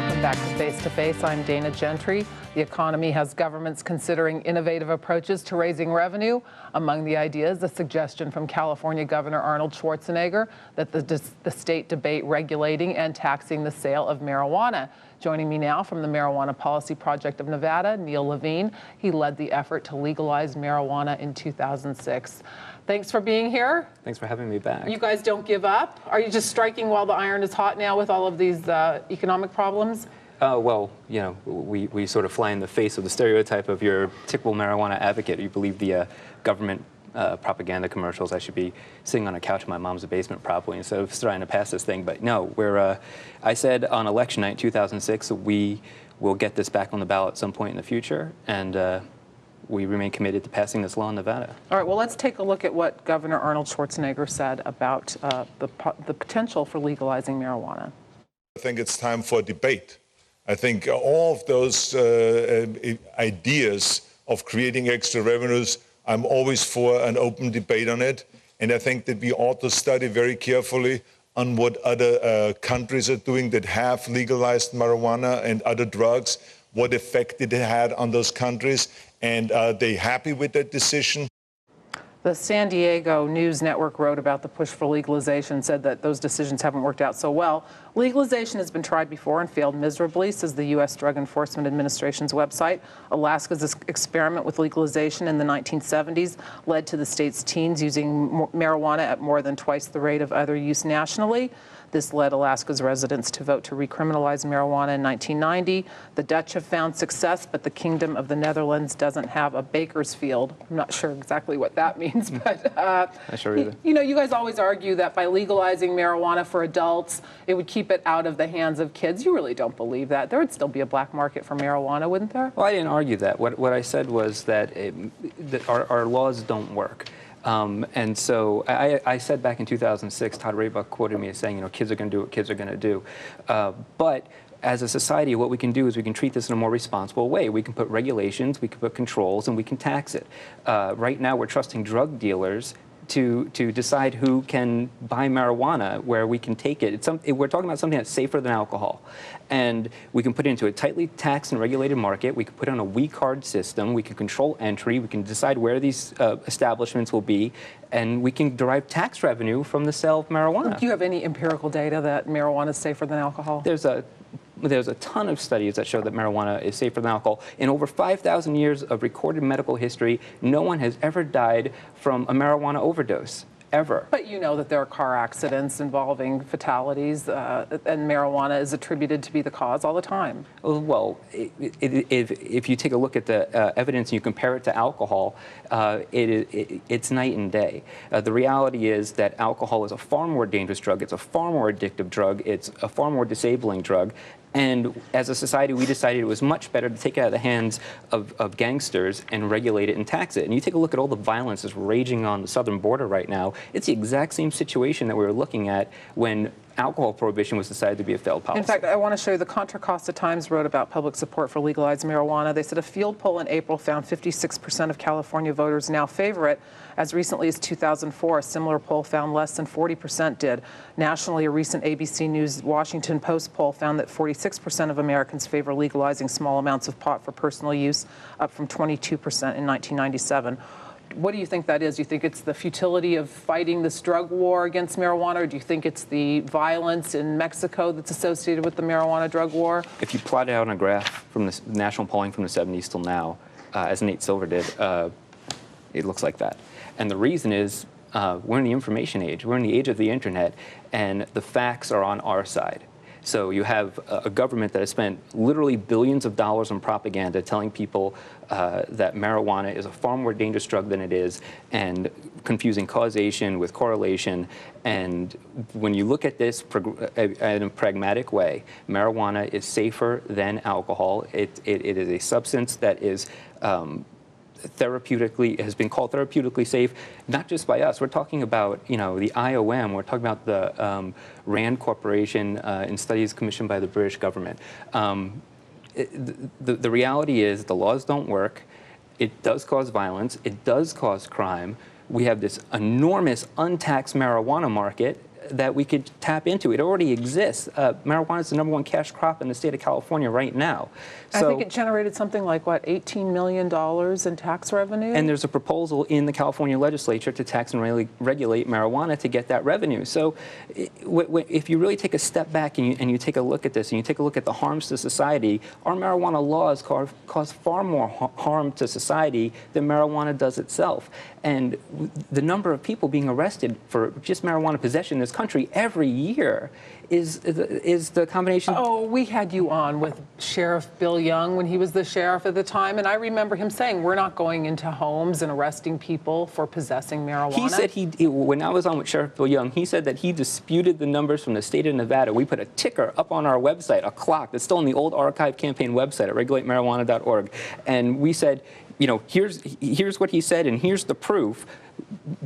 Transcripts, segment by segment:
Welcome back to Face to Face. I'm Dana Gentry. The economy has governments considering innovative approaches to raising revenue. Among the ideas, a suggestion from California Governor Arnold Schwarzenegger that the state debate regulating and taxing the sale of marijuana. Joining me now from the Marijuana Policy Project of Nevada, Neal Levine. He led the effort to legalize marijuana in 2006. Thanks for being here. Thanks for having me back. You guys don't give up? Are you just striking while the iron is hot now with all of these economic problems? Well, you know, we sort of fly in the face of the stereotype of your typical marijuana advocate. You believe the government propaganda commercials. I should be sitting on a couch in my mom's basement probably instead of trying to pass this thing. But no, I said on election night 2006 we will get this back on the ballot at some point in the future, and we remain committed to passing this law in Nevada. All right, well, let's take a look at what Governor Arnold Schwarzenegger said about the potential for legalizing marijuana. I think it's time for debate. I think all of those ideas of creating extra revenues, I'm always for an open debate on it. And I think that we ought to study very carefully on what other countries are doing that have legalized marijuana and other drugs, what effect it had on those countries, and are they happy with that decision? The San Diego News Network wrote about the push for legalization, said that those decisions haven't worked out so well. Legalization has been tried before and failed miserably, says the U.S. Drug Enforcement Administration's website. Alaska's experiment with legalization in the 1970s led to the state's teens using marijuana at more than twice the rate of other use nationally. This led Alaska's residents to vote to recriminalize marijuana in 1990. The Dutch have found success, but the Kingdom of the Netherlands doesn't have a Bakersfield. I'm not sure exactly what that means, but Not sure either. you know, you guys always argue that by legalizing marijuana for adults, it would keep it out of the hands of kids. You really don't believe that. There would still be a black market for marijuana, wouldn't there? Well, I didn't argue that. What I said was that, that our laws don't work. And so I said back in 2006, Todd Raybuck quoted me as saying, you know, kids are going to do what kids are going to do. But as a society, what we can do is we can treat this in a more responsible way. We can put regulations, we can put controls, and we can tax it. Right now, we're trusting drug dealers to decide who can buy marijuana, where we can take it. We're talking about something that's safer than alcohol. And we can put it into a tightly taxed and regulated market. We can put it on a we-card system. We can control entry. We can decide where these establishments will be. And we can derive tax revenue from the sale of marijuana. Do you have any empirical data that marijuana is safer than alcohol? There's a ton of studies that show that marijuana is safer than alcohol. In over 5,000 years of recorded medical history, no one has ever died from a marijuana overdose, ever. But you know that there are car accidents involving fatalities, and marijuana is attributed to be the cause all the time. Well, if you take a look at the evidence and you compare it to alcohol, it's night and day. The reality is that alcohol is a far more dangerous drug. It's a far more addictive drug. It's a far more disabling drug. And as a society, we decided it was much better to take it out of the hands of gangsters and regulate it and tax it. And you take a look at all the violence that's raging on the southern border right now. It's the exact same situation that we were looking at when alcohol prohibition was decided to be a failed policy. In fact, I want to show you the Contra Costa Times wrote about public support for legalized marijuana. They said a field poll in April found 56% of California voters now favor it. As recently as 2004, a similar poll found less than 40% did. Nationally, a recent ABC News Washington Post poll found that 46% of Americans favor legalizing small amounts of pot for personal use, up from 22% in 1997. What do you think that is? Do you think it's the futility of fighting this drug war against marijuana, or do you think it's the violence in Mexico that's associated with the marijuana drug war? If you plot it out on a graph from the national polling from the 70s till now, as Nate Silver did, it looks like that. And the reason is we're in the information age. We're in the age of the internet, and the facts are on our side. So you have a government that has spent literally billions of dollars on propaganda telling people that marijuana is a far more dangerous drug than it is, and confusing causation with correlation. And when you look at this in a pragmatic way, marijuana is safer than alcohol. It is a substance that is has been called therapeutically safe, not just by us. We're talking about, you know, the IOM. We're talking about the RAND Corporation in studies commissioned by the British government. The reality is the laws don't work. It does cause violence. It does cause crime. We have this enormous untaxed marijuana market that we could tap into. It already exists. Marijuana is the #1 cash crop in the state of California right now. I think it generated something like, what, $18 million in tax revenue? And there's a proposal in the California legislature to tax and regulate marijuana to get that revenue. So if you really take a step back and you take a look at this and you take a look at the harms to society, our marijuana laws cause far more harm to society than marijuana does itself. And the number of people being arrested for just marijuana possession in this country every year is the combination. Oh, we had you on with Sheriff Bill Young when he was the sheriff at the time, and I remember him saying, we're not going into homes and arresting people for possessing marijuana. He said when I was on with Sheriff Bill Young, he said that he disputed the numbers from the state of Nevada. We put a ticker up on our website, a clock that's still on the old archive campaign website at regulatemarijuana.org, and we said, here's what he said, and here's the proof.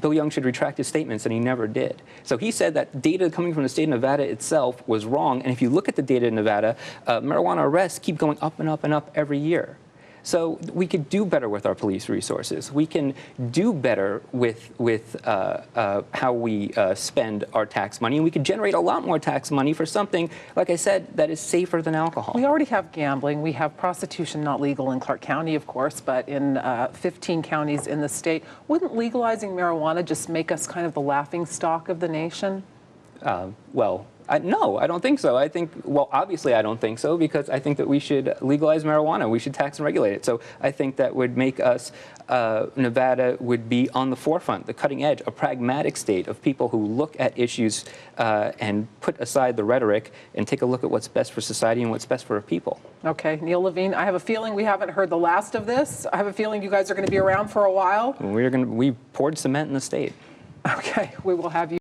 Bill Young should retract his statements, and he never did. So he said that data coming from the state of Nevada itself was wrong, and if you look at the data in Nevada, marijuana arrests keep going up and up and up every year. So we could do better with our police resources. We can do better with how we spend our tax money, and we could generate a lot more tax money for something, like I said, that is safer than alcohol. We already have gambling. We have prostitution not legal in Clark County, of course, but in 15 counties in the state. Wouldn't legalizing marijuana just make us kind of the laughingstock of the nation? No, I don't think so. Obviously I don't think so, because I think that we should legalize marijuana. We should tax and regulate it. So I think that would make us, Nevada would be on the forefront, the cutting edge, a pragmatic state of people who look at issues and put aside the rhetoric and take a look at what's best for society and what's best for our people. Okay, Neal Levine, I have a feeling we haven't heard the last of this. I have a feeling you guys are going to be around for a while. We poured cement in the state. Okay, we will have you.